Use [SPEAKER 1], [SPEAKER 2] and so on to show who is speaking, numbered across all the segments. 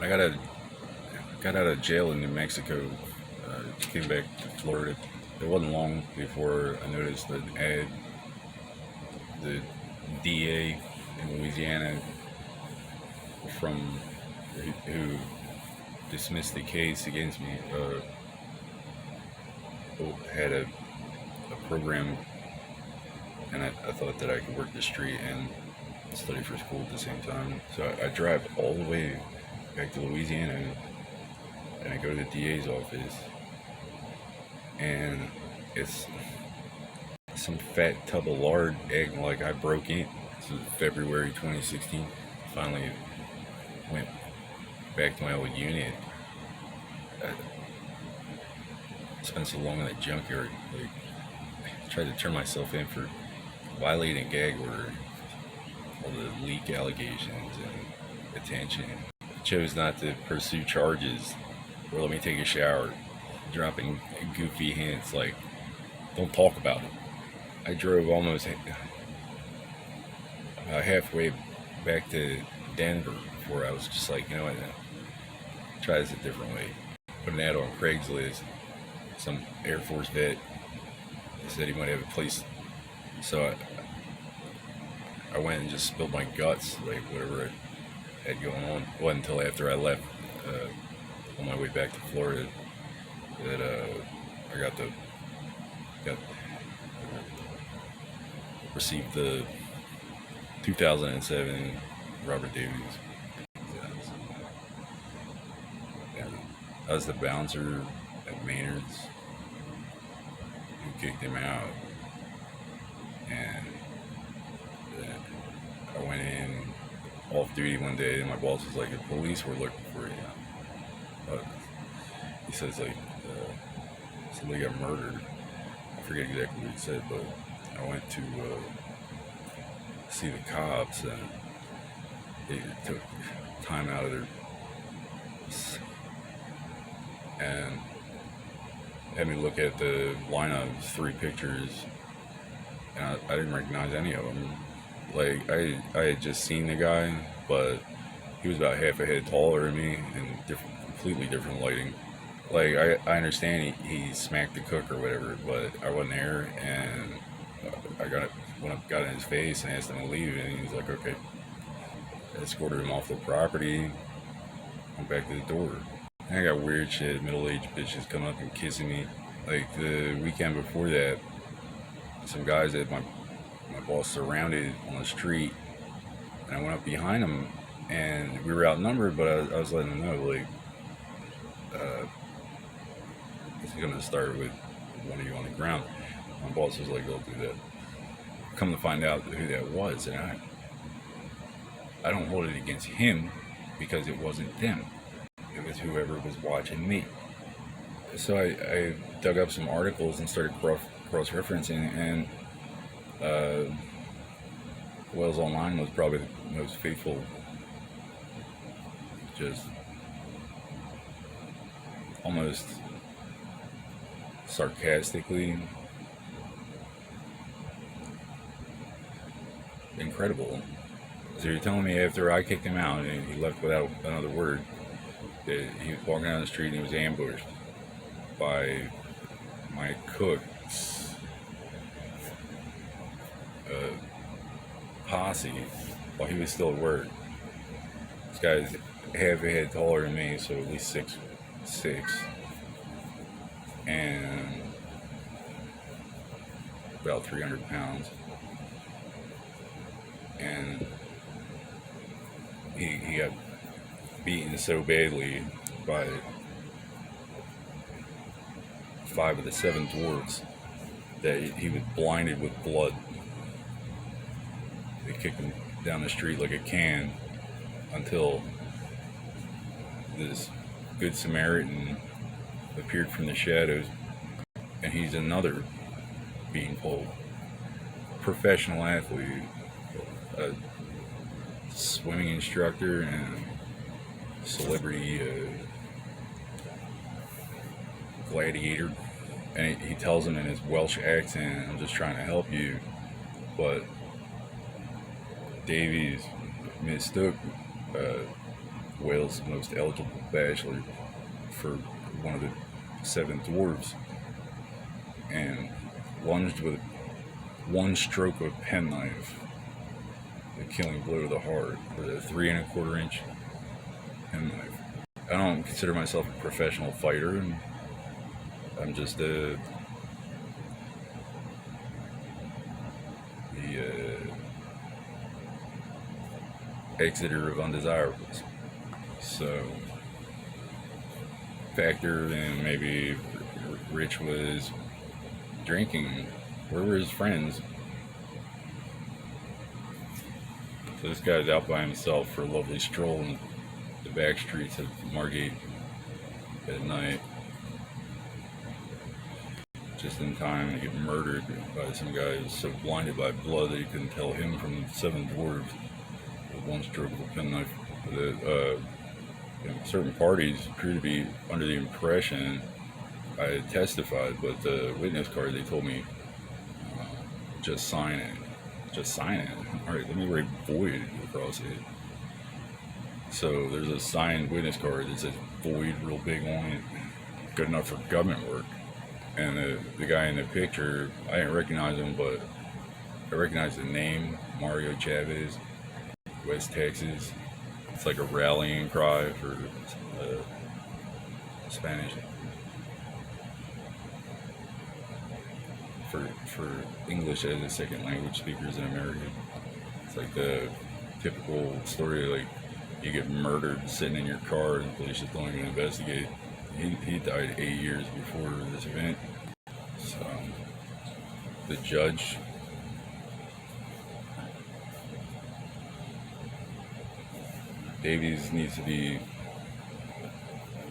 [SPEAKER 1] I got out of jail in New Mexico. Came back to Florida. It wasn't long before I noticed an ad. The DA in Louisiana from who dismissed the case against me had a program, and I thought that I could work the street and study for school at the same time. So I drive all the way back to Louisiana, and I go to the DA's office, and it's some fat tub of lard acting like I broke in. This was February 2016. Finally went back to my old unit. I spent so long in that junkyard. Like, tried to turn myself in for violating a gag order, all the leak allegations and attention. Chose not to pursue charges or let me take a shower, dropping goofy hints like, don't talk about it. I drove almost halfway back to Denver before I was just like, you know what, try this a different way. Put an ad on Craigslist. Some Air Force vet said he might have a place. So I went and just spilled my guts, like whatever I had going on. It wasn't until after I left on my way back to Florida that I got received the 2007 Robert Davies. And I was the bouncer at Maynard's who kicked him out, and I went in off duty one day, and my boss was like, "The police were looking for you." He says like somebody got murdered. I forget exactly what he said, but I went to see the cops, and they took time out of their and had me look at the lineup, 3 pictures, and I didn't recognize any of them. Like I had just seen the guy, but he was about half a head taller than me in completely different lighting. Like I understand he smacked the cook or whatever, but I wasn't there, and when I got in his face and asked him to leave, and he's like, okay. I escorted him off the property, went back to the door. And I got weird shit, middle-aged bitches coming up and kissing me. Like the weekend before that, some guys that my boss surrounded on the street, and I went up behind them, and we were outnumbered, but I was letting them know, like, it's gonna start with one of you on the ground. My boss was like, don't do that. Come to find out who that was, and I don't hold it against him because it wasn't them. It was whoever was watching me. So I dug up some articles and started cross-referencing, and Wells Online was probably the most faithful, just almost sarcastically incredible. So you're telling me after I kicked him out and he left without another word, that he was walking down the street and he was ambushed by my cook's posse while he was still at work. This guy's half a head taller than me, so at least 6'6", and about 300 pounds. And he got beaten so badly by 5 of the 7 dwarves that he was blinded with blood. They kicked him down the street like a can until this good Samaritan appeared from the shadows, and he's another beanpole, professional athlete, a swimming instructor, and celebrity gladiator. And he tells him in his Welsh accent, "I'm just trying to help you," but Davies mistook Wales' most eligible bachelor for one of the 7 dwarves, and lunged with one stroke of a penknife, the killing blow to the heart, with a 3¼ inch penknife. I don't consider myself a professional fighter, and I'm just the exeter of undesirables. So, factor in maybe Rich was drinking. Where were his friends? So this guy's out by himself for a lovely stroll in the back streets of Margate at night, just in time to get murdered by some guy who's so blinded by blood that he couldn't tell him from 7 dwarves with one stroke of a penknife. Certain parties appear to be under the impression I testified, but the witness card, they told me, just sign it. Just sign it. Alright, let me write void across it. So there's a signed witness card that says void real big on it. Good enough for government work. And the guy in the picture, I didn't recognize him, but I recognize the name, Mario Chavez, West Texas. It's like a rallying cry for Spanish, for English as a second language speakers in America. It's like the typical story, like you get murdered sitting in your car and the police just don't even investigate. He died 8 years before this event. So the judge, Davies, needs to be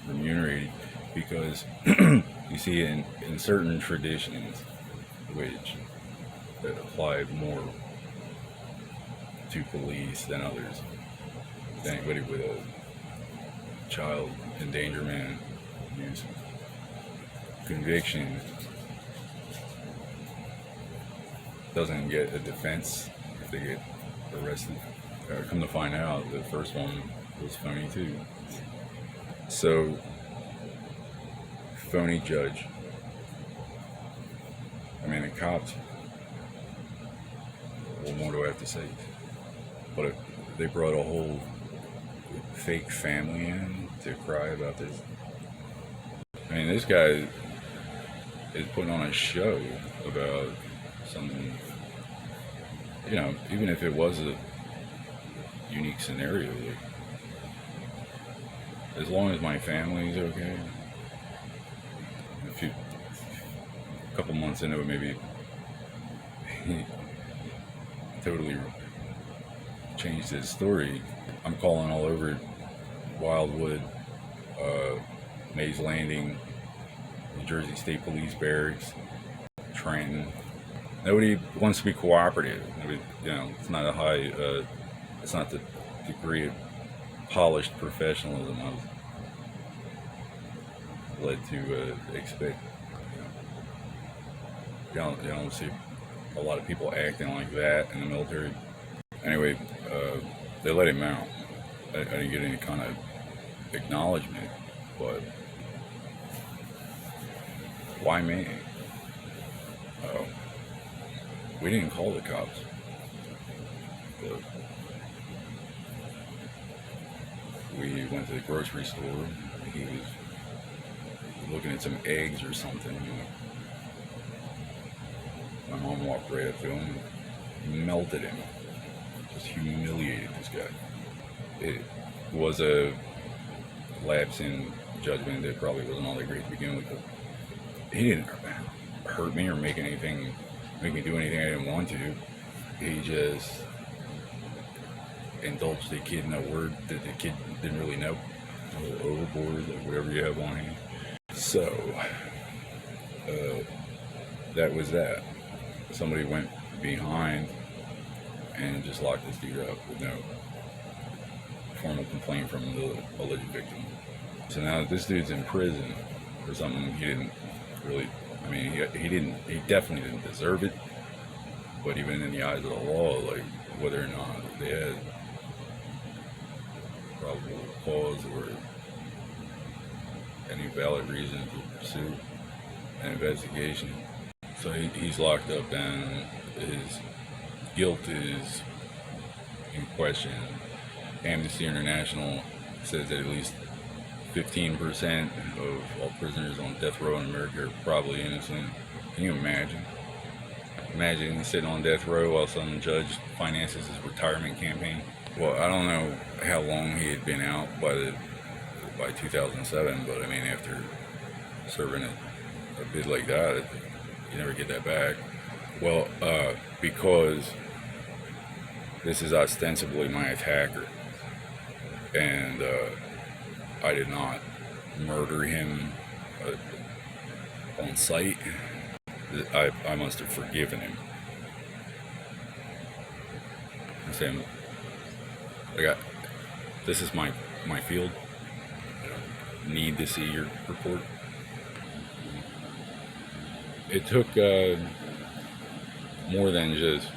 [SPEAKER 1] remunerated, because you see in certain traditions which that apply more to police than others, anybody with a child endangerment abuse conviction doesn't get a defense if they get arrested. Come to find out, the first one was phony too. So, phony judge. I mean, the cops, what more do I have to say? But they brought a whole fake family in to cry about this. I mean, this guy is putting on a show about something, even if it was a unique scenario, like, as long as my family's okay, a couple months into it, maybe he totally changed his story. I'm calling all over Wildwood, Mays Landing, New Jersey State Police Barracks, Trenton. Nobody wants to be cooperative. Nobody, it's not it's not the degree of polished professionalism I was led to expect. You don't see a lot of people acting like that in the military. Anyway, they let him out. I didn't get any kind of acknowledgement, but why me? We didn't call the cops. But we went to the grocery store. He was looking at some eggs or something. My mom walked right up to him and melted him. Just humiliated this guy. It was a lapse in judgment that probably wasn't all that great to begin with. But he didn't hurt me or make me do anything I didn't want to. He just indulged the kid in a word that the kid didn't really know. Overboard, or whatever you have on hand. So, that was that. Somebody went behind and just locked this dude up with no formal complaint from the alleged victim. So now this dude's in prison for something he didn't really, he definitely didn't deserve it, but even in the eyes of the law, like, whether or not they had probable cause or any valid reason to pursue an investigation. So he's locked up and his guilt is in question. Amnesty International says that at least 15% of all prisoners on death row in America are probably innocent. Can you imagine? Imagine sitting on death row while some judge finances his retirement campaign. Well, I don't know how long he had been out by 2007, but I mean, after serving a bid like that, you never get that back. Well, because this is ostensibly my attacker, and I did not murder him on sight. I must have forgiven him. I'm saying, this is my field. I need to see your report. It took more than just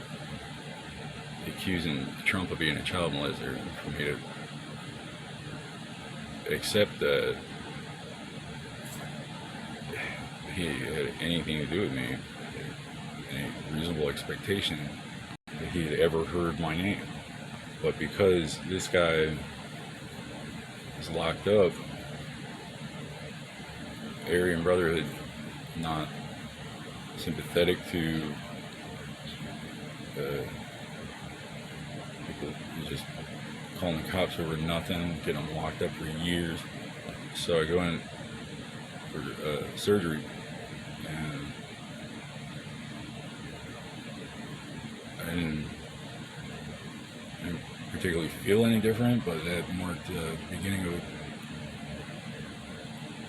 [SPEAKER 1] accusing Trump of being a child molester for me to accept that he had anything to do with me, any reasonable expectation that he had ever heard my name. But because this guy is locked up, Aryan Brotherhood not sympathetic to people who just calling the cops over nothing, get them locked up for years. So I go in for surgery, and I didn't particularly feel any different, but that marked the beginning of a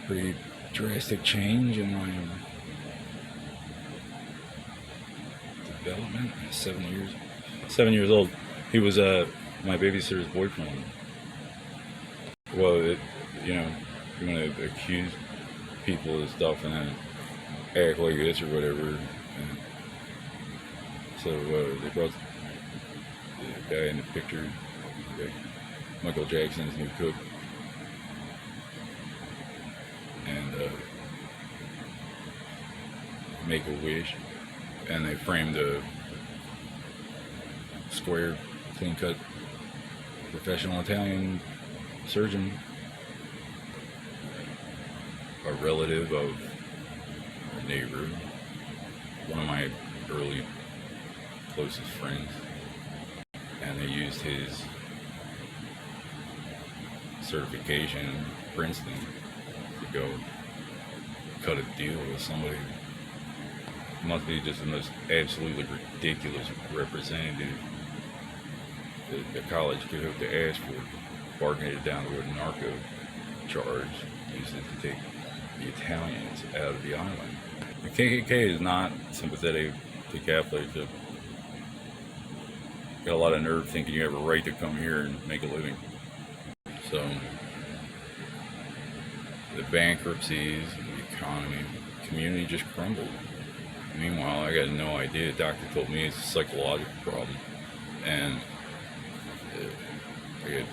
[SPEAKER 1] pretty drastic change in my development. 7 years old. He was my babysitter's boyfriend. Well, you want to accuse people of stuff and then act like this or whatever. And so they brought the guy in the picture, Michael Jackson's new cook, and Make-A-Wish, and they framed a square, clean-cut, professional Italian surgeon, a relative of a neighbor, one of my early closest friends, and they used his certification in Princeton to go cut a deal with somebody. It must be just the most absolutely ridiculous representative that the college could hope to ask for, bargaining it down to a narco charge, used it to take the Italians out of the island. The KKK is not sympathetic to Catholics. They've got a lot of nerve thinking you have a right to come here and make a living. So the bankruptcies, the economy, community just crumbled. Meanwhile, I got no idea. The doctor told me it's a psychological problem, and I got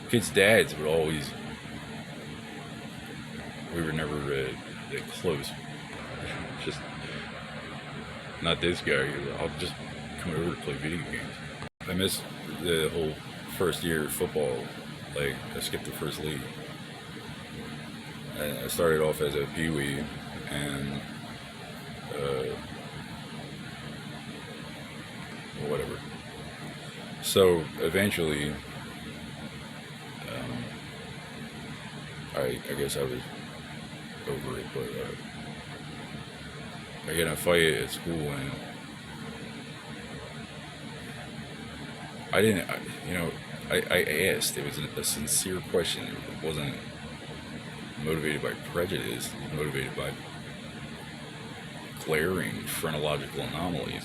[SPEAKER 1] kids' dads would always. We were never that close. Just not this guy. I'll just come over to play video games. I missed the whole first year of football. Like, I skipped the first league. I started off as a peewee, and whatever. So eventually, I guess I was over it, but I got in a fight at school, and I asked. It was a sincere question. It wasn't motivated by prejudice. It was motivated by glaring phrenological anomalies.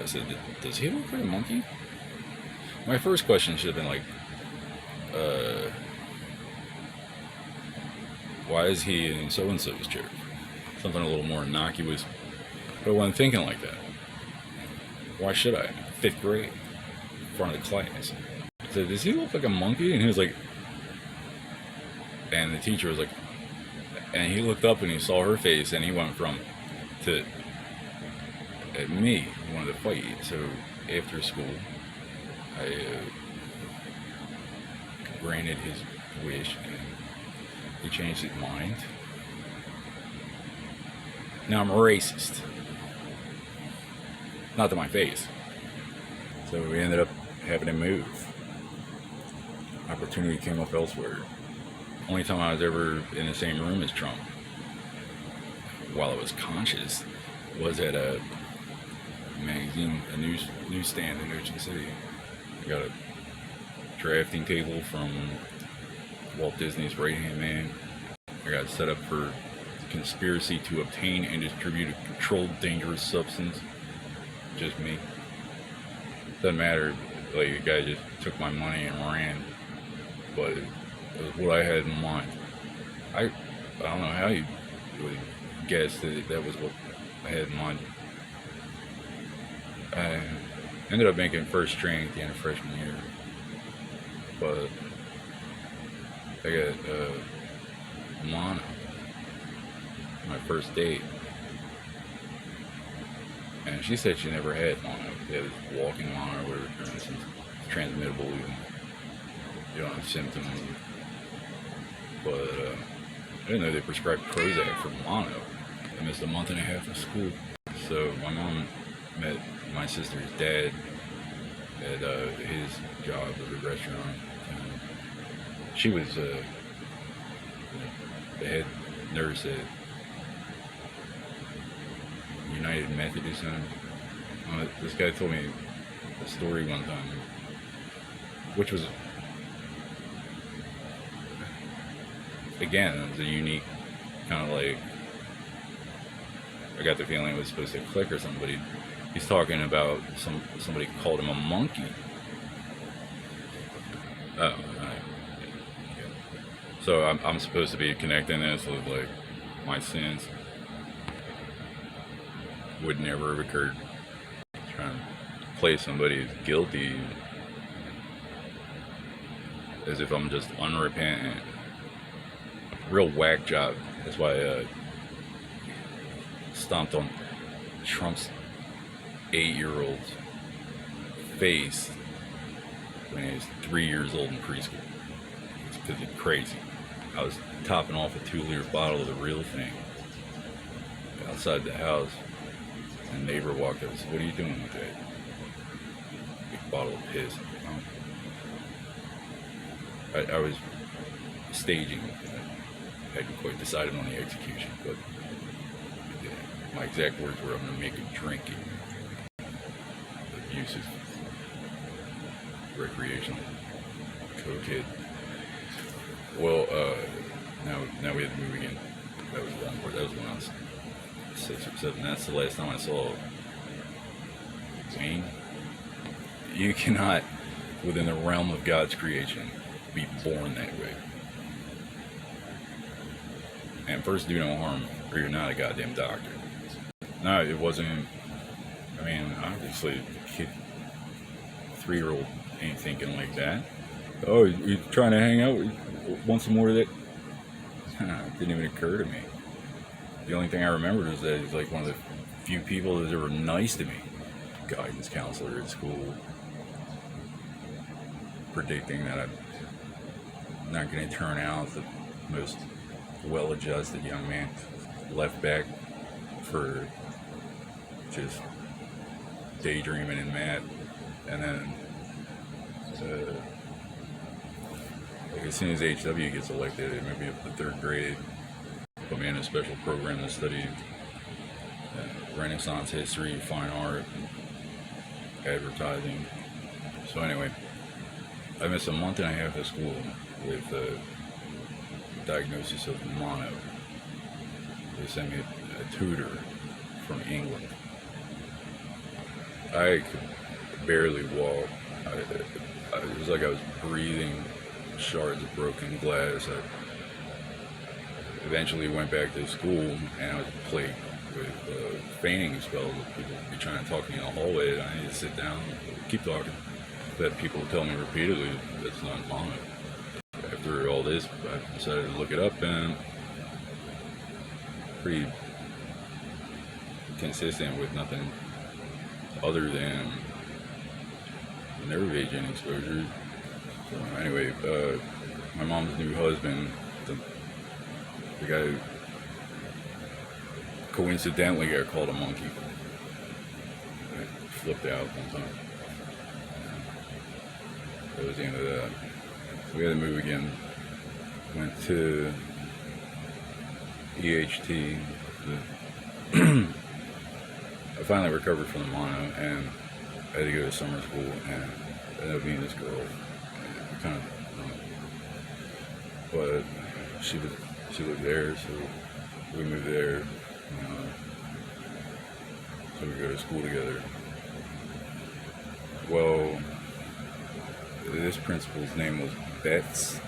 [SPEAKER 1] I said, does he look like a monkey? My first question should have been like, why is he in so-and-so's chair? Something a little more innocuous. But when thinking like that, why should I? 5th grade in front of the class. I said, does he look like a monkey? And he was like, and the teacher was like, and he looked up and he saw her face, and he went from to at me, he wanted to fight. So after school, I granted his wish, and he changed his mind. Now I'm a racist. Not to my face. So we ended up having to move. Opportunity came up elsewhere. Only time I was ever in the same room as Trump, while I was conscious, was at a magazine, a newsstand in Ocean City. I got a drafting table from Walt Disney's right-hand man. I got set up for conspiracy to obtain and distribute a controlled dangerous substance. Just me. Doesn't matter, like, the guy just took my money and ran, but it was what I had in mind. I don't know how you would guess that was what I had in mind. I ended up making first string at the end of freshman year, but I got mono, my first date, and she said she never had mono. It was walking mono, or whatever, for instance, transmittable. You don't have symptoms, but I didn't know they prescribed Prozac for mono. I missed a month and a half of school, so my mom met my sister's dad at his job at a restaurant. She was the head nurse at United Methodist Center. This guy told me a story one time, which was, again, it was a unique kind of like, I got the feeling it was supposed to click or something. He's talking about somebody called him a monkey. Oh, right. So I'm supposed to be connecting this with like my sins. Would never have occurred. Trying to play somebody who's guilty as if I'm just unrepentant. Real whack job. That's why I stomped on Trump's 8-year-old's face when he was 3 years old in preschool. It's because it's crazy. I was topping off a 2-liter bottle of the real thing outside the house, and a neighbor walked up and said, "What are you doing with that big bottle of piss?" I was staging. I hadn't quite decided on the execution, but my exact words were, "I'm going to make him drink it." Abusive, recreational cokehead. Well, now we had to move again. That was one more. That was when I was 6 or 7. That's the last time I saw Wayne. You cannot, within the realm of God's creation, be born that way. And first, do no harm, or you're not a goddamn doctor. No, it wasn't. I mean, obviously, a kid, 3-year-old ain't thinking like that. Oh, you trying to hang out? Want some more of that? It didn't even occur to me. The only thing I remembered was that he's like one of the few people that was ever nice to me. Guidance counselor at school, predicting that I'm not going to turn out the most well-adjusted young man. Left back for just daydreaming and mad, and then like as soon as HW gets elected, maybe up to 3rd grade, put me in a special program to study Renaissance history, fine art, advertising. So anyway, I missed a month and a half of school with a diagnosis of mono. They sent me a tutor from England. I could barely walk. It was like I was breathing shards of broken glass. I eventually went back to school, and I was plagued with feigning spells. People be trying to talk to me in the hallway, and I need to sit down, keep talking. But people tell me repeatedly that's not mono. After all this, I decided to look it up, and pretty consistent with nothing other than nerve agent exposure. So anyway, my mom's new husband, the guy who coincidentally got called a monkey, I flipped out one time. That was the end of that. So we had to move again. Went to EHT. I finally recovered from the mono, and I had to go to summer school, and I ended up meeting this girl. And we kind of, but she lived there, so we moved there. So we go to school together. Well, this principal's name was Bets.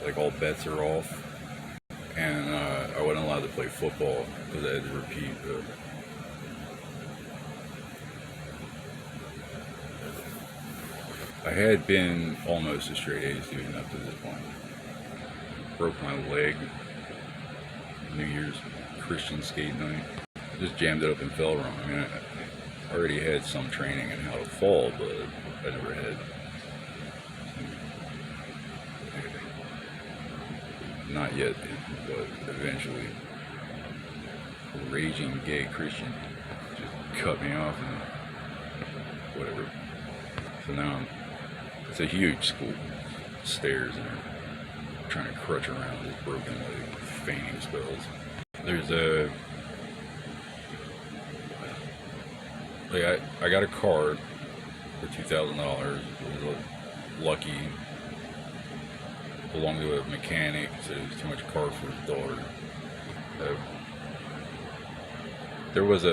[SPEAKER 1] Like all bets are off. And I wasn't allowed to play football because I had to repeat. I had been almost a straight A student up to this point. Broke my leg New Year's Christian skate night. Just jammed it up and fell wrong. I mean, I already had some training in how to fall, but I never had not yet, but eventually a raging gay Christian just cut me off and whatever. So now it's a huge school, stairs, and I'm trying to crutch around this broken leg, feigning spells. There's I got a card for $2,000. It was lucky. Belonged to a mechanic, said it was too much car for his daughter. There was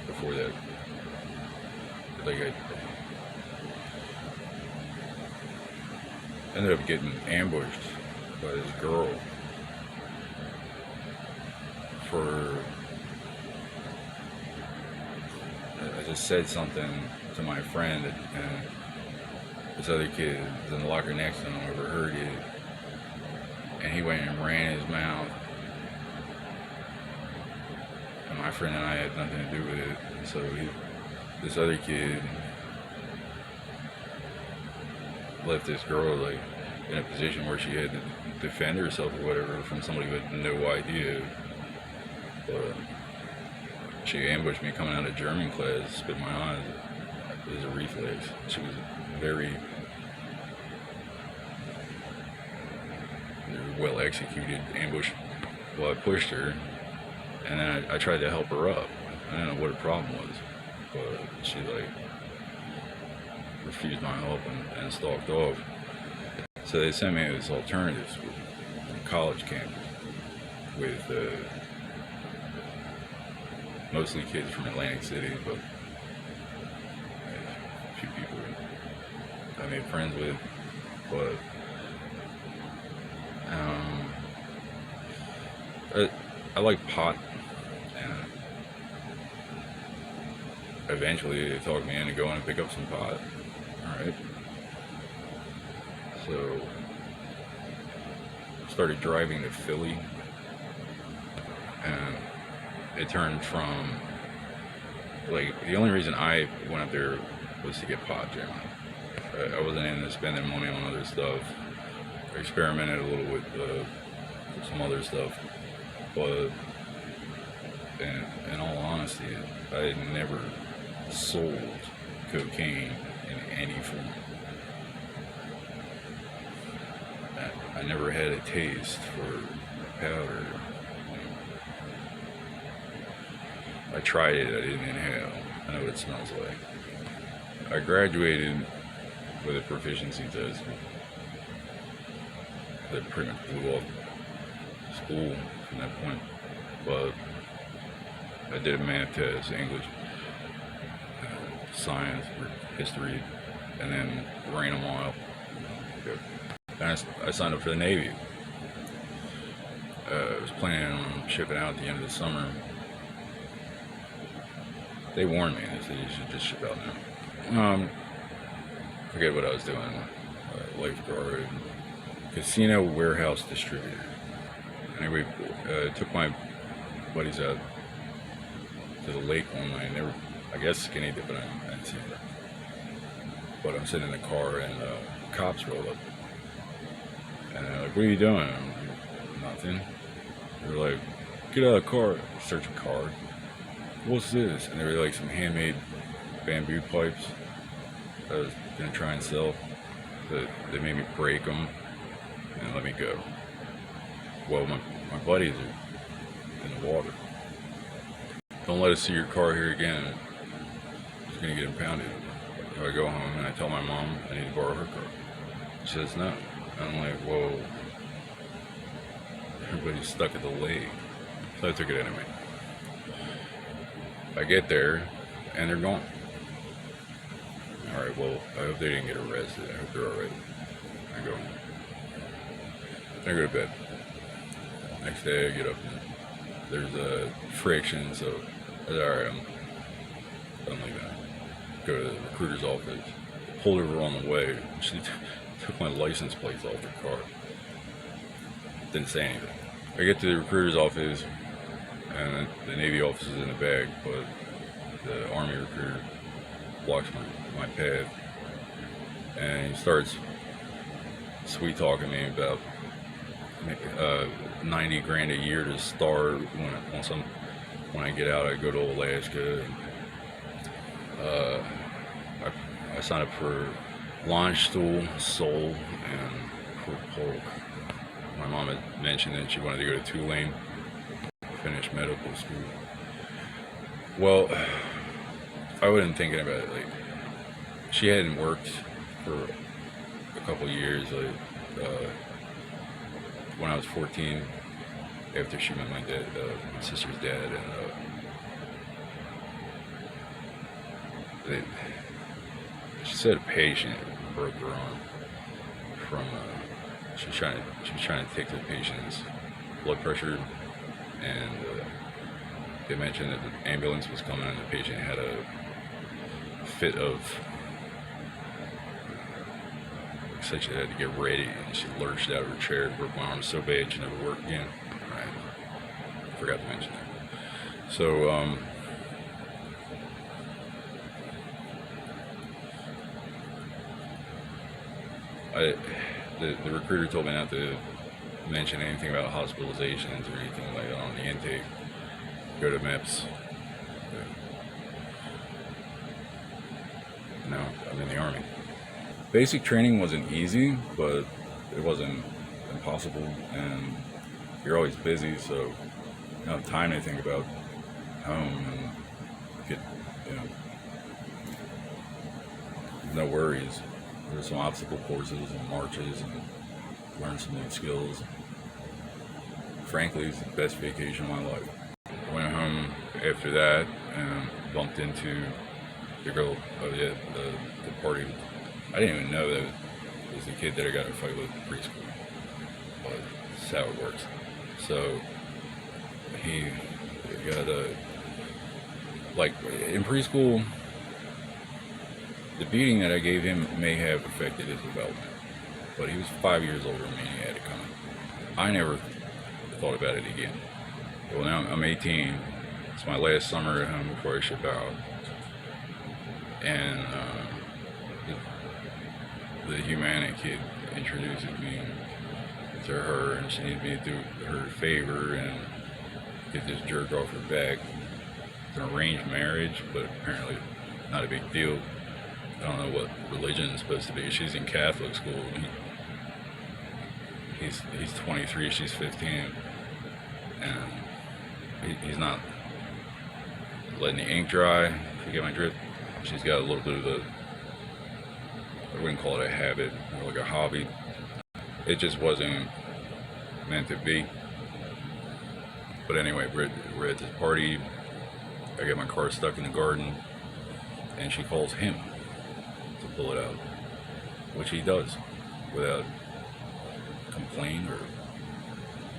[SPEAKER 1] before that, like I ended up getting ambushed by this girl for, I just said something to my friend, and this other kid was in the locker next to him overheard it, and he went and ran his mouth, and my friend and I had nothing to do with it. And so this other kid left this girl like in a position where she had to defend herself or whatever from somebody who had no idea. But she ambushed me coming out of German class, spit in my eyes. It was a reflex. She was very well executed ambush. Well, I pushed her, and then I tried to help her up. I didn't know what her problem was, but she like refused my help and stalked off. So they sent me to this alternative school, college campus, with mostly kids from Atlantic City, but a few people I made friends with. But I like pot, and eventually they talked me into going and pick up some pot. Alright. So started driving to Philly, and it turned from, like, the only reason I went up there was to get pot generally. I wasn't into spending money on other stuff. I experimented a little with some other stuff, but in all honesty, I had never sold cocaine in any form. I never had a taste for powder. I tried it, I didn't inhale. I know what it smells like. I graduated with a proficiency test that pretty much blew off school from that point. But I did a math test, English, science, history, and then ran them all out. And I signed up for the Navy. I was planning on shipping out at the end of the summer. They warned me. They said you should just ship out now. Forget what I was doing. Lifeguard, casino warehouse distributor. Anyway, took my buddies out to the lake one night. And they were, I guess, skinny dipping. I didn't see her. But I'm sitting in the car and cops rolled up. And they're like, "What are you doing?" I'm like, "Nothing." They were like, "Get out of the car." Search a car. "What's this?" And they were like some handmade bamboo pipes that I was gonna try and sell. But they made me break them and let me go. Well, my buddies are in the water. "Don't let us see your car here again. It's gonna get impounded." So I go home and I tell my mom I need to borrow her car. She says no. I'm like, whoa. Everybody's stuck at the lake. So I took it anyway. I get there and they're gone. Alright, well, I hope they didn't get arrested. I hope they're alright. I go home. I go to bed. Next day I get up and there's a friction, so I said, alright, I'm leaving. Go to the recruiter's office. Pulled over on the way. She took my license plates off the car. Didn't say anything. I get to the recruiter's office and the Navy office is in the bag, but the Army recruiter blocks my path and he starts sweet talking me about 90 grand a year to start. When I get out, I go to Alaska. I signed up for launch stool, soul, and polk. My mom had mentioned that she wanted to go to Tulane, finish medical school. Well, I wasn't thinking about it. Like, she hadn't worked for a couple years. When I was 14, after she met my sister's dad, and she said a patient broke her arm from. She was trying to take the patient's blood pressure, and they mentioned that the ambulance was coming, and the patient had a fit of. Said she had to get ready, and she lurched out of her chair, broke my arm so bad she never worked again. Right. Forgot to mention that. So, the recruiter told me not to mention anything about hospitalizations or anything like that on the intake. Go to MEPS. No, I'm in the Army. Basic training wasn't easy, but it wasn't impossible, and you're always busy, so you don't have time to think about home and get, no worries. There's some obstacle courses and marches and learn some new skills. Frankly, it's the best vacation of my life. I went home after that and bumped into the girl, the party. I didn't even know that it was the kid that I got in a fight with in preschool. But that's how it works. So he got in preschool, the beating that I gave him may have affected his development. But he was 5 years older than me and he had it coming. I never thought about it again. Well, now I'm 18. It's my last summer at home before I ship out. And the Humana kid introduces me to her, and she needed me to do her a favor and get this jerk off her back. It's an arranged marriage, but apparently not a big deal. I don't know what religion is supposed to be. She's in Catholic school. He's 23, she's 15, and he's not letting the ink dry, if you get my drift. She's got a little bit of I wouldn't call it a habit, more like a hobby. It just wasn't meant to be. But anyway, we're at this party. I get my car stuck in the garden, and she calls him to pull it out, which he does without complaint or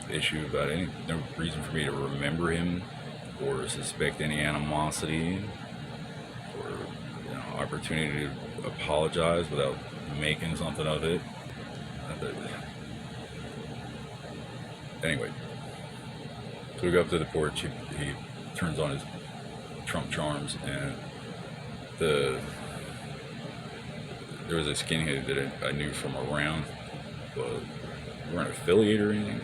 [SPEAKER 1] issue about any, no reason for me to remember him or suspect any animosity or, opportunity to apologize without making something of it. Anyway, so we go up to the porch. He turns on his Trump charms, and there was a skinhead that I knew from around, but we weren't affiliated or anything.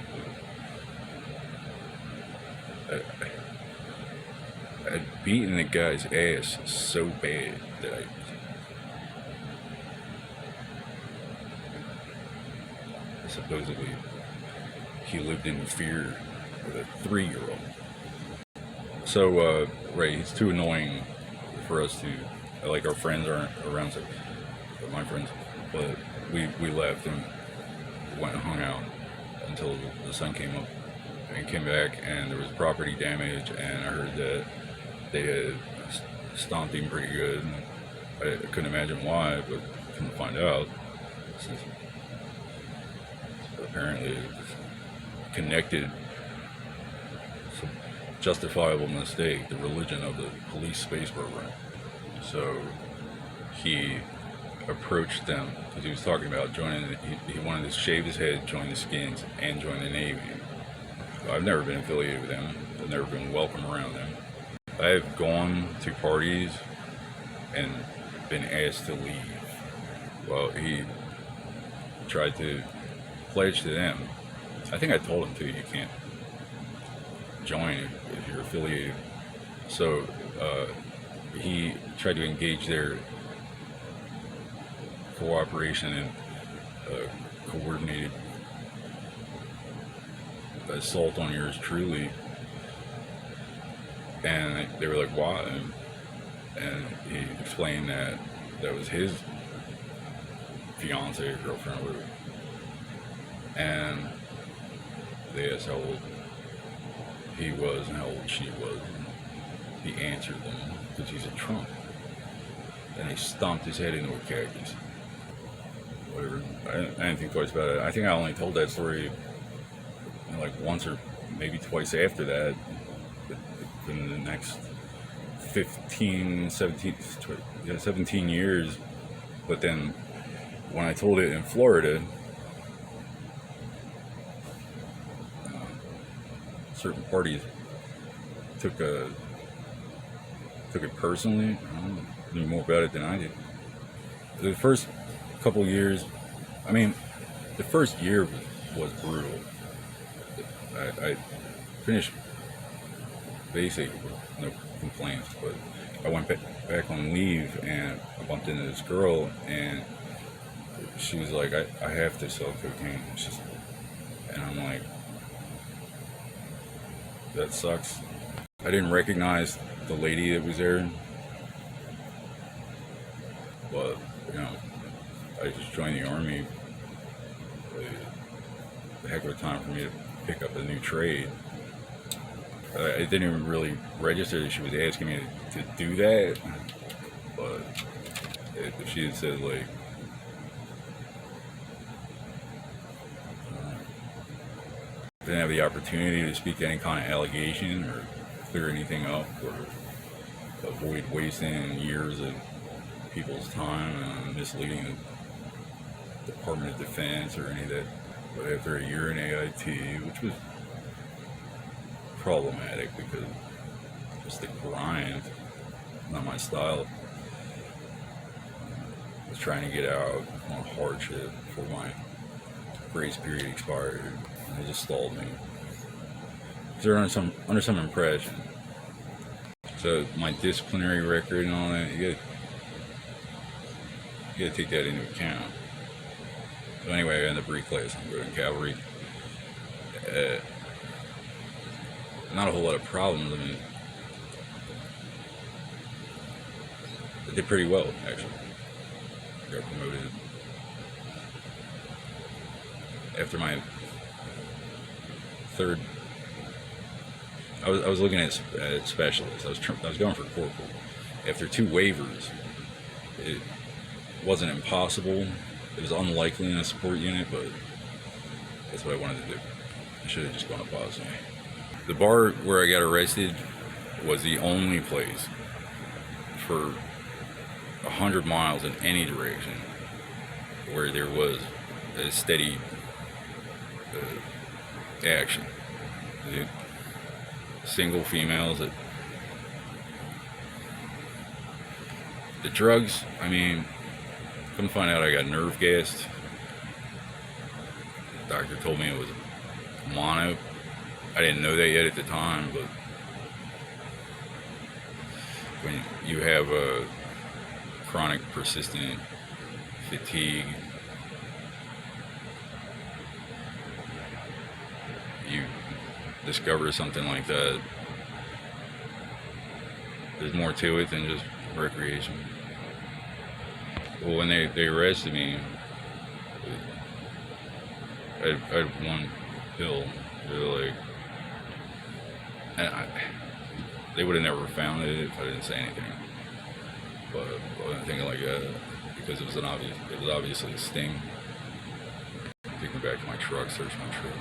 [SPEAKER 1] I'd beaten the guy's ass so bad that supposedly he lived in fear with a 3-year-old. So, right, he's too annoying for us to, like, our friends aren't around, so my friends, but we left and went and hung out until the sun came up and came back, and there was property damage, and I heard that they had stomped him pretty good. I couldn't imagine why, but couldn't find out, since apparently it was connected, some justifiable mistake, the religion of the police space program. So he approached them because he was talking about joining. He wanted to shave his head, join the Skins, and join the Navy. I've never been affiliated with them. I've never been welcome around them. I've gone to parties and been asked to leave. Well, he tried to pledge to them. I think I told him too, you can't join if you're affiliated. So he tried to engage their cooperation and coordinated assault on yours truly, and they were like, why? And he explained that that was his fiance or girlfriend or whatever, and they asked how old he was and how old she was, and he answered them because he's a Trump, and he stomped his head into a cactus. Whatever. I didn't think twice about it. I think I only told that story like once or maybe twice after that in the next 17 years. But then when I told it in Florida, certain parties took it personally. I knew more about it than I did. The first couple years, I mean, the first year was brutal. I finished basic, no complaints, but I went back on leave and I bumped into this girl, and she was like, I have to sell cocaine. And I'm like, that sucks. I didn't recognize the lady that was there, but, I just joined the Army. A heck of a time for me to pick up a new trade. It didn't even really register that she was asking me to do that, but if she had said, like, didn't have the opportunity to speak to any kind of allegation or clear anything up or avoid wasting years of people's time and misleading the Department of Defense or any of that. But after a year in AIT, which was problematic because just the grind, not my style, I was trying to get out on hardship before my grace period expired, and they just stalled me. They're under some impression. So my disciplinary record and all that, you gotta take that into account. So anyway, I ended up reclass. I'm going cavalry. Not a whole lot of problems. I mean, I did pretty well, actually. Got promoted after my third. I was looking at specialists. I was going for corporal. After 2 waivers, it wasn't impossible. It was unlikely in a support unit, but that's what I wanted to do. should have just gone to Bosnia. The bar where I got arrested was the only place for 100 miles in any direction where there was a steady action. The single females. The drugs, I mean, come to find out I got nerve gassed. The doctor told me it was mono. I didn't know that yet at the time, but when you have a chronic persistent fatigue, you discover something like that, there's more to it than just recreation. Well, when they arrested me, I had one pill. They were like, and they would have never found it if I didn't say anything. But I wasn't thinking like that because it was obviously a sting. Take me back to my truck, search my truck.